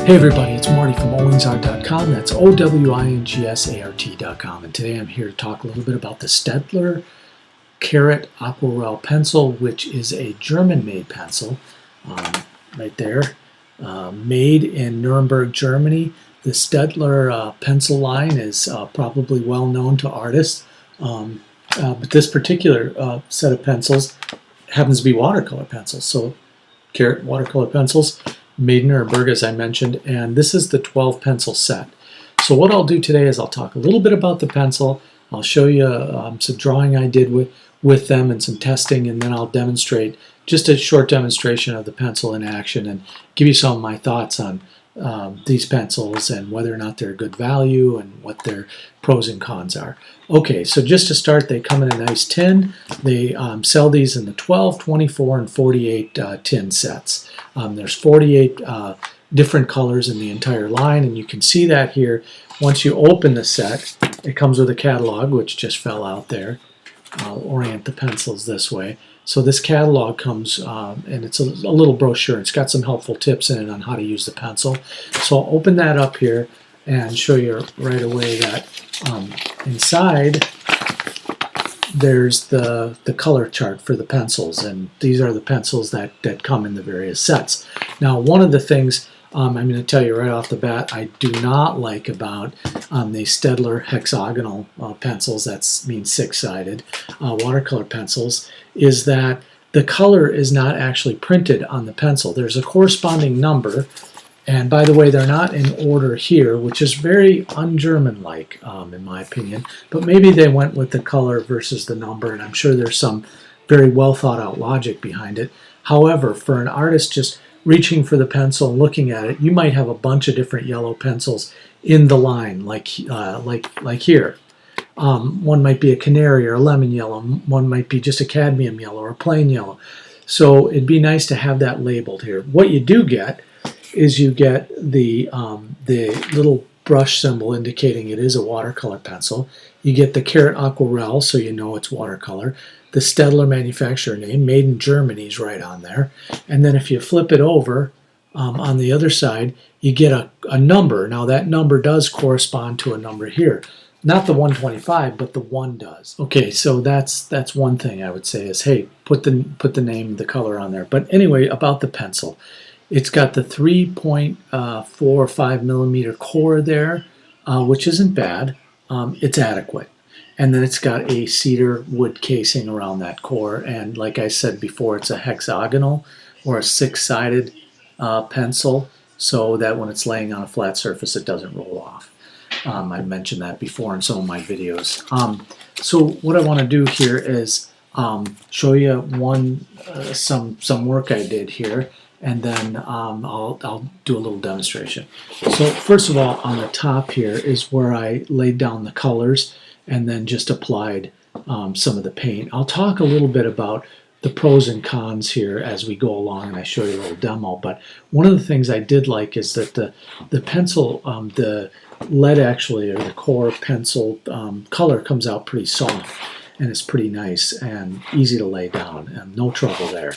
Hey everybody, it's Marty from owingsart.com. That's OWINGSART.com. And today I'm here to talk a little bit about the Staedtler Karat Aquarelle pencil, which is a German-made pencil, right there, made in Nuremberg, Germany. The Staedtler pencil line is probably well known to artists, but this particular set of pencils happens to be watercolor pencils. So Karat watercolor pencils, made in Nuremberg, as I mentioned, and this is the 12 pencil set. So what I'll do today is I'll talk a little bit about the pencil. I'll show you some drawing I did with them and some testing, and then I'll demonstrate just a short demonstration of the pencil in action and give you some of my thoughts on these pencils and whether or not they're good value and what their pros and cons are. Okay, so just to start, they come in a nice tin. They sell these in the 12, 24, and 48 tin sets. There's 48 different colors in the entire line, and you can see that here. Once you open the set, it comes with a catalog, which just fell out there. I'll orient the pencils this way. So this catalog comes, and it's a little brochure. It's got some helpful tips in it on how to use the pencil. So I'll open that up here and show you right away that inside there's the color chart for the pencils, and these are the pencils that come in the various sets. Now, one of the things I'm going to tell you right off the bat I do not like about the Staedtler hexagonal pencils, that means six-sided watercolor pencils, is that the color is not actually printed on the pencil. There's a corresponding number, and by the way, they're not in order here, which is very un-German-like in my opinion, but maybe they went with the color versus the number, and I'm sure there's some very well thought out logic behind it. However, for an artist just reaching for the pencil and looking at it, you might have a bunch of different yellow pencils in the line, like here. One might be a canary or a lemon yellow. One might be just a cadmium yellow or a plain yellow. So it'd be nice to have that labeled here. What you do get is you get the little brush symbol indicating it is a watercolor pencil. You get the Karat Aquarelle, so you know it's watercolor. The Staedtler manufacturer name, made in Germany, is right on there. And then if you flip it over on the other side, you get a number. Now that number does correspond to a number here. Not the 125, but the 1 does. Okay, so that's one thing I would say is, hey, put the name, the color on there. But anyway, about the pencil. It's got the 3.45 millimeter core there, which isn't bad. It's adequate. And then it's got a cedar wood casing around that core. And like I said before, it's a hexagonal or a six-sided pencil, so that when it's laying on a flat surface, it doesn't roll off. I mentioned that before in some of my videos. So what I want to do here is show you some work I did here, and then I'll do a little demonstration. So first of all, on the top here is where I laid down the colors and then just applied some of the paint. I'll talk a little bit about the pros and cons here as we go along, and I show you a little demo. But one of the things I did like is that the pencil, the lead actually, or the core pencil color comes out pretty soft, and it's pretty nice and easy to lay down, and no trouble there.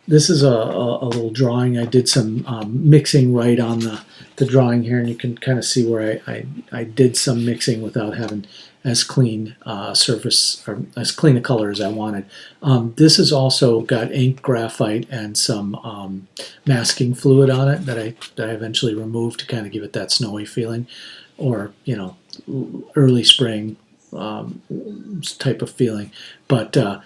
This is a little drawing. I did some mixing right on the drawing here, and you can kind of see where I did some mixing without having as clean surface, or as clean a color as I wanted. This has also got ink, graphite, and some masking fluid on it that I eventually removed to kind of give it that snowy feeling, or early spring type of feeling. But the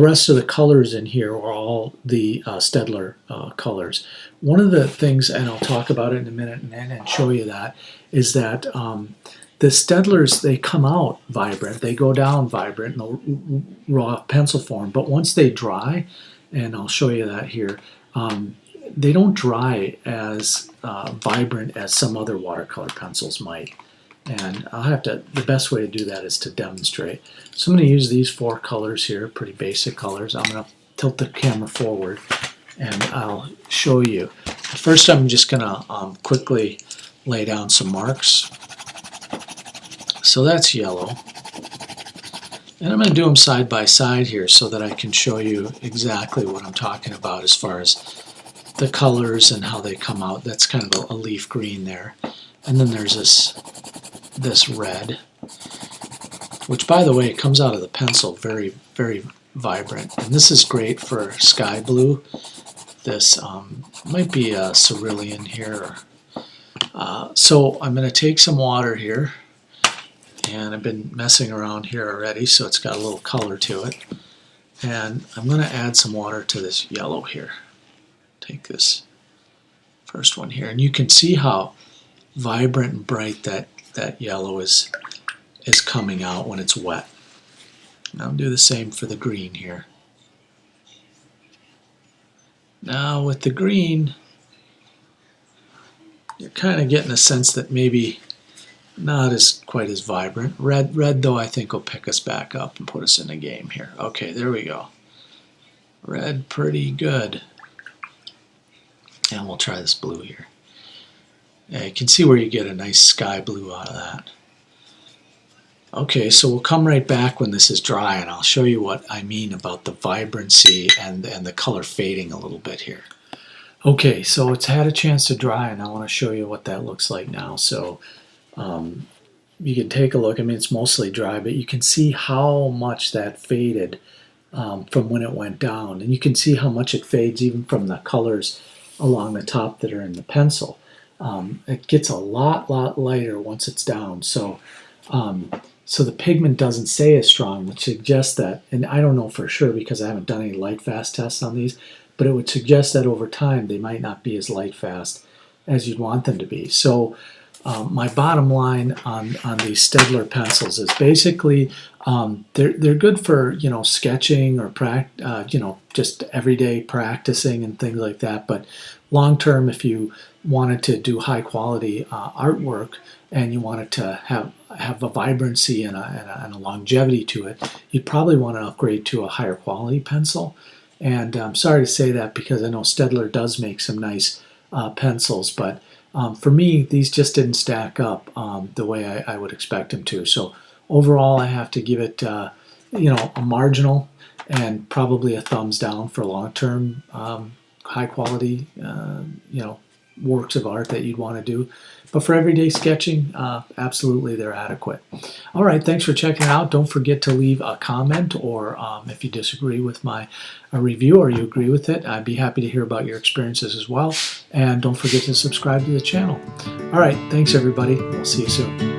rest of the colors in here are all the Staedtler colors. One of the things, and I'll talk about it in a minute and show you that, is that the Staedtlers, they come out vibrant, they go down vibrant in the raw pencil form, but once they dry, and I'll show you that here, they don't dry as vibrant as some other watercolor pencils might. And the best way to do that is to demonstrate. So I'm going to use these 4 colors here, pretty basic colors. I'm going to tilt the camera forward and I'll show you. First, I'm just going to quickly lay down some marks. So that's yellow. And I'm going to do them side by side here so that I can show you exactly what I'm talking about as far as the colors and how they come out. That's kind of a leaf green there. And then there's this red, which, by the way, comes out of the pencil very, very vibrant. And this is great for sky blue. This might be a cerulean here. So I'm going to take some water here, and I've been messing around here already, so it's got a little color to it. And I'm going to add some water to this yellow here. Take this first one here, and you can see how vibrant and bright that yellow is coming out when it's wet. Now I'll do the same for the green here. Now with the green, you're kind of getting a sense that maybe not as quite as vibrant. Red though, I think will pick us back up and put us in a game here. Okay, there we go. Red, pretty good. And we'll try this blue here. Yeah, you can see where you get a nice sky blue out of that. Okay, so we'll come right back when this is dry, and I'll show you what I mean about the vibrancy and the color fading a little bit here. Okay, so it's had a chance to dry, and I want to show you what that looks like now. So you can take a look. I mean, it's mostly dry, but you can see how much that faded from when it went down. And you can see how much it fades even from the colors along the top that are in the pencil. It gets a lot lighter once it's down. So so the pigment doesn't stay as strong, which suggests that, and I don't know for sure because I haven't done any light fast tests on these, but it would suggest that over time they might not be as light fast as you'd want them to be. So my bottom line on these Staedtler pencils is basically they're good for sketching or just everyday practicing and things like that. But long term, if you wanted to do high quality artwork and you wanted to have a vibrancy and a longevity to it, you'd probably want to upgrade to a higher quality pencil. And I'm sorry to say that because I know Staedtler does make some nice pencils, but for me, these just didn't stack up the way I would expect them to. So overall, I have to give it a marginal and probably a thumbs down for long-term high quality works of art that you'd want to do. But for everyday sketching, absolutely they're adequate. All right, thanks for checking it out. Don't forget to leave a comment, or if you disagree with my review or you agree with it, I'd be happy to hear about your experiences as well. And don't forget to subscribe to the channel. All right, thanks everybody. We'll see you soon.